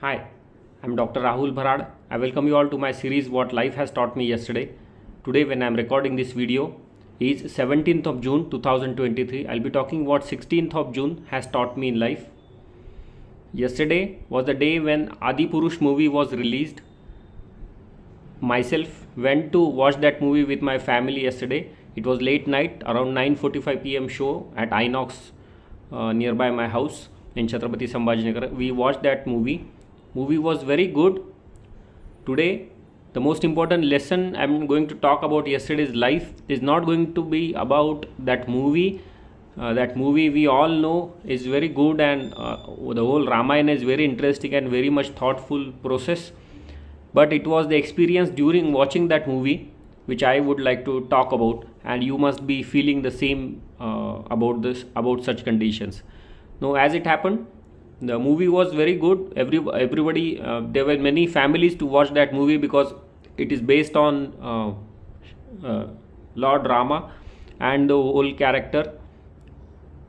Hi, I'm Dr. Rahul Bharad. I welcome you all to my series What Life Has Taught Me Yesterday. Today when I'm recording this video is 17th of June 2023. I'll be talking what 16th of June has taught me in life. Yesterday was the day when Adipurush movie was released. Myself went to watch that movie with my family yesterday. It was late night, around 9:45 p.m. show at Inox nearby my house in Chhatrapati Sambhajinagar. We watched that movie. Movie was very good. Today, the most important lesson I'm going to talk about yesterday's life is not going to be about that movie. That movie we all know is very good, and the whole Ramayana is very interesting and very much thoughtful process. But it was the experience during watching that movie which I would like to talk about, and you must be feeling the same about such conditions. Now, as it happened, the movie was very good. Everybody, there were many families to watch that movie because it is based on Lord Rama and the whole character.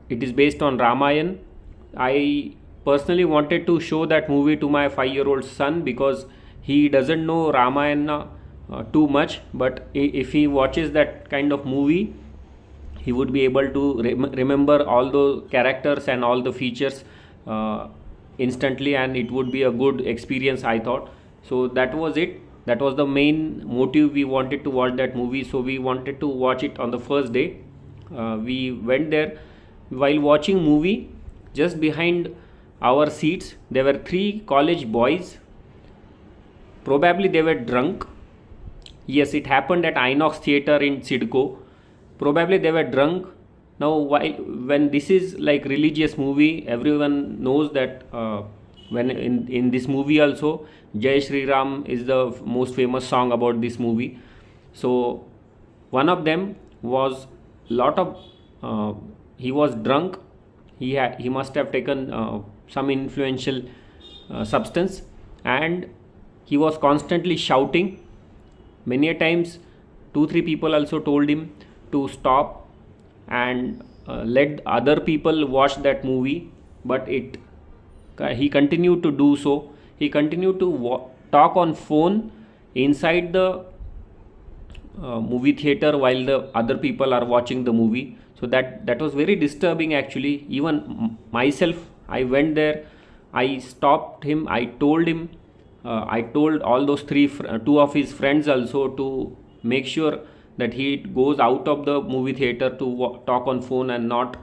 It is based on Ramayana. I personally wanted to show that movie to my 5-year-old son because he doesn't know Ramayana too much, but if he watches that kind of movie, he would be able to remember all the characters and all the features instantly, and it would be a good experience, I thought. So that was it. That was the main motive. We wanted to watch that movie, so we wanted to watch it on the first day. We went there. While watching movie, just behind our seats there were 3 college boys. Probably they were drunk. Yes, it happened at Inox Theatre in Sidco. Probably they were drunk. Now, when this is like religious movie, everyone knows that when in this movie also, Jai Shri Ram is the most famous song about this movie. So one of them was he was drunk. He must have taken some influential substance, and he was constantly shouting. Many a times 2-3 people also told him to stop and let other people watch that movie, but he continued to do so. He continued to talk on phone inside the movie theater while the other people are watching the movie. So that was very disturbing actually. Even myself, I went there, I stopped him, I told him, I told all those 2 of his friends also to make sure that he goes out of the movie theater to talk on phone and not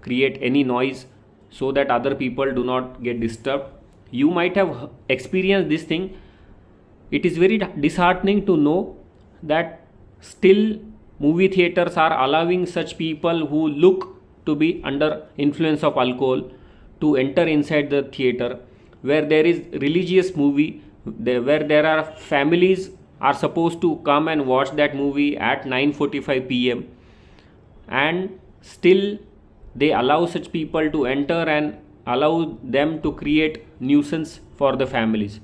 create any noise, so that other people do not get disturbed. You might have experienced this thing. It is very disheartening to know that still movie theaters are allowing such people who look to be under influence of alcohol to enter inside the theater, where there is religious movie, where there are families are supposed to come and watch that movie at 9:45 p.m. and still they allow such people to enter and allow them to create nuisance for the families.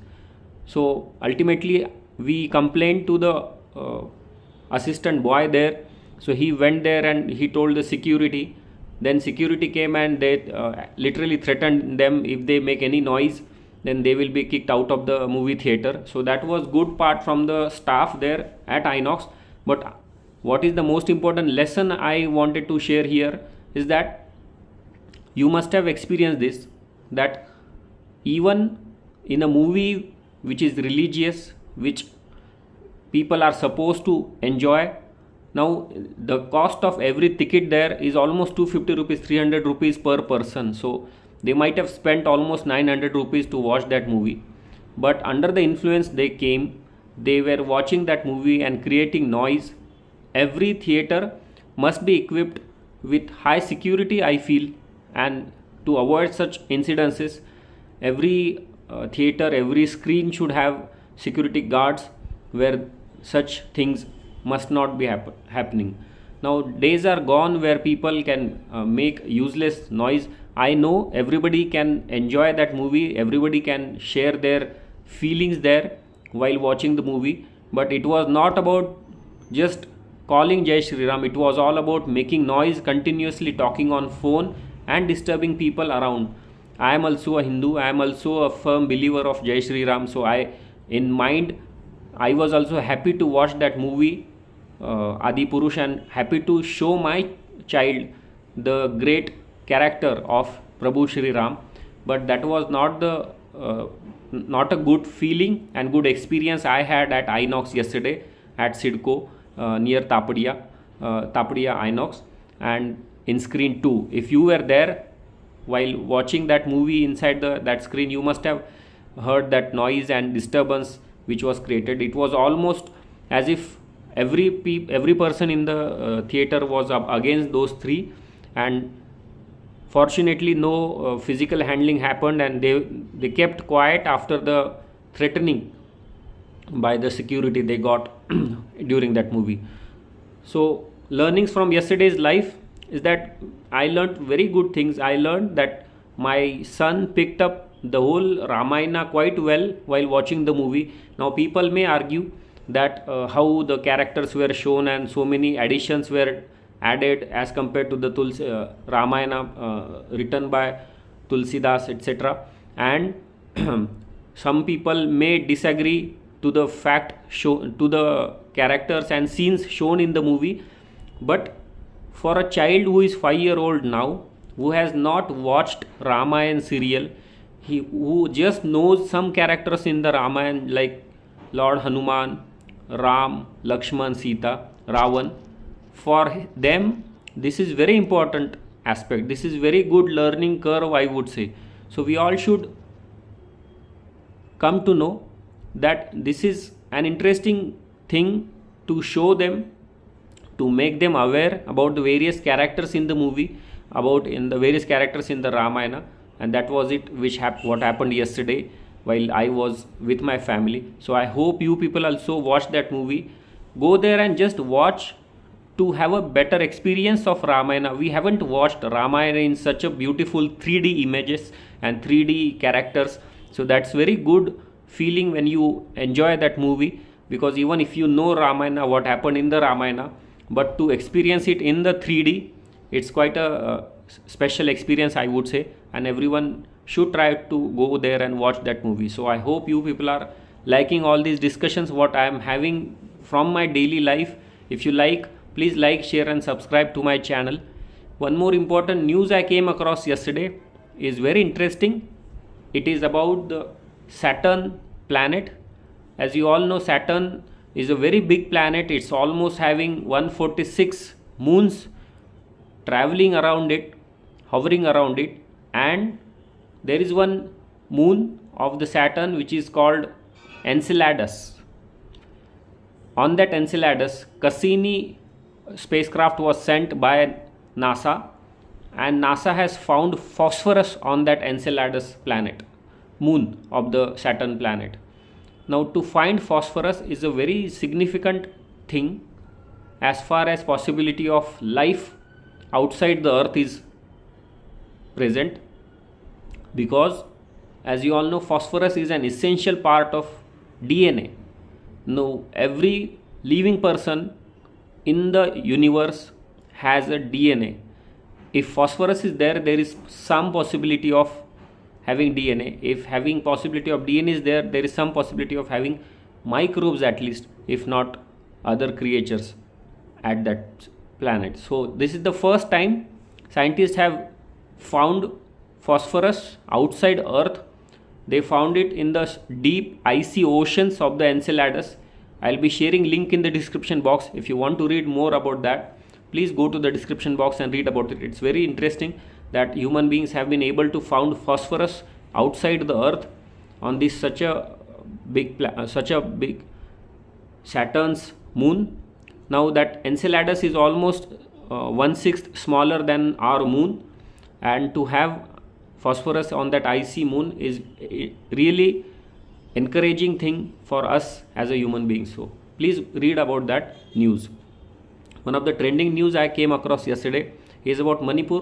So ultimately we complained to the assistant boy there. So he went there and he told the security. Then security came and they literally threatened them, if they make any noise then they will be kicked out of the movie theater. So that was good part from the staff there at Inox. But what is the most important lesson I wanted to share here is that you must have experienced this, that even in a movie which is religious, which people are supposed to enjoy, now the cost of every ticket there is almost 250 rupees, 300 rupees per person. So they might have spent almost 900 rupees to watch that movie, but under the influence they were watching that movie and creating noise. Every theater must be equipped with high security, I feel, and to avoid such incidences, every theater, every screen should have security guards where such things must not be happening. Now days are gone where people can make useless noise. I know everybody can enjoy that movie, everybody can share their feelings there while watching the movie, but it was not about just calling Jai Shri Ram. It was all about making noise, continuously talking on phone and disturbing people around. I am also a Hindu. I am also a firm believer of Jai Shri Ram. So in mind, I was also happy to watch that movie Adipurush, and happy to show my child the great character of Prabhu Shri Ram. But that was not a good feeling and good experience I had at Inox yesterday at Sidco near Tapadia Inox, and in screen 2. If you were there while watching that movie inside that screen, you must have heard that noise and disturbance which was created. It was almost as if every person in the theater was up against those three, and fortunately no physical handling happened, and they kept quiet after the threatening by the security they got during that movie. So learnings from yesterday's life is that I learned very good things. I learned that my son picked up the whole Ramayana quite well while watching the movie. Now people may argue that how the characters were shown and so many additions were added as compared to the Ramayana written by Tulsidas, etc. And some people may disagree to the to the characters and scenes shown in the movie. But for a child who is 5-year-old now, who has not watched Ramayana serial, who just knows some characters in the Ramayana like Lord Hanuman, Ram, Lakshman, Sita, Ravan, for them this is very important aspect. This is very good learning curve, I would say. So we all should come to know that this is an interesting thing to show them, to make them aware about the various characters in the movie, the various characters in the Ramayana. And that was it what happened yesterday while I was with my family. So I hope you people also watch that movie. Go there and just watch to have a better experience of Ramayana. We haven't watched Ramayana in such a beautiful 3D images and 3D characters. So that's very good feeling when you enjoy that movie, because even if you know Ramayana, what happened in the Ramayana, but to experience it in the 3D, it's quite a special experience, I would say, and everyone should try to go there and watch that movie. So I hope you people are liking all these discussions what I am having from my daily life. If you like, please like, share and subscribe to my channel. One more important news I came across yesterday is very interesting. It is about the Saturn planet. As you all know, Saturn is a very big planet. It's almost having 146 moons traveling around it, hovering around it, and there is one moon of the Saturn which is called Enceladus. On that Enceladus, Cassini spacecraft was sent by NASA, and NASA has found phosphorus on that Enceladus planet, moon of the Saturn planet. Now to find phosphorus is a very significant thing as far as possibility of life outside the earth is present, because as you all know, phosphorus is an essential part of DNA. Now every living person in the universe has a DNA. If phosphorus is there, there is some possibility of having DNA. If having possibility of DNA is there, there is some possibility of having microbes at least, if not other creatures at that planet. So this is the first time scientists have found phosphorus outside Earth. They found it in the deep icy oceans of the Enceladus. I'll be sharing link in the description box. If you want to read more about that, please go to the description box and read about it. It's very interesting that human beings have been able to found phosphorus outside the Earth on this such a big Saturn's moon. Now that Enceladus is almost 1/6 smaller than our moon, and to have phosphorus on that icy moon is really encouraging thing for us as a human being. So please read about that news. One of the trending news I came across yesterday is about Manipur.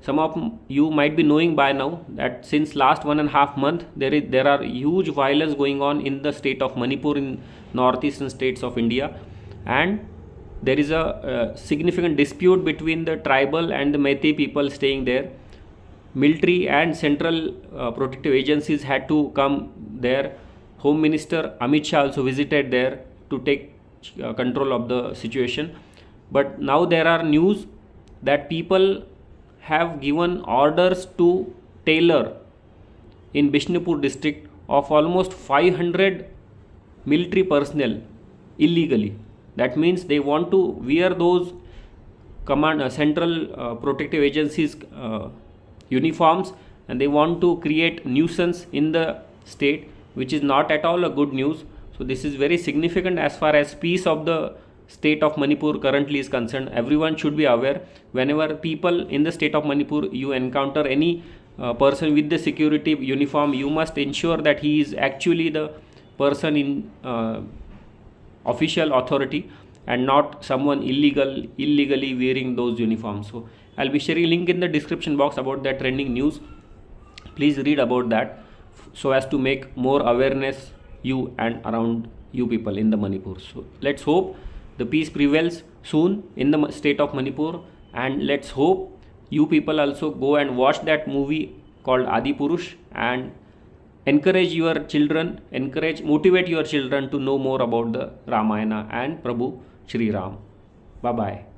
Some of you might be knowing by now that since last 1.5 months there are huge violence going on in the state of Manipur in northeastern states of India, and there is a significant dispute between the tribal and the Meitei people staying there. military and central protective agencies had to come there. Home Minister Amit Shah also visited there to take control of the situation. But now there are news that people have given orders to tailor in Bishnupur district of almost 500 military personnel illegally. That means they want to wear those central protective agencies uniforms, and they want to create nuisance in the state, which is not at all a good news. So this is very significant as far as peace of the state of Manipur currently is concerned. Everyone should be aware, whenever people in the state of Manipur, you encounter any person with the security uniform, you must ensure that he is actually the person in official authority and not someone illegally wearing those uniforms. So I'll be sharing a link in the description box about that trending news. Please read about that so as to make more awareness you and around you people in the Manipur. So let's hope the peace prevails soon in the state of Manipur, and let's hope you people also go and watch that movie called Adipurush and encourage your children, motivate your children to know more about the Ramayana and Prabhu Shri Ram. Bye bye.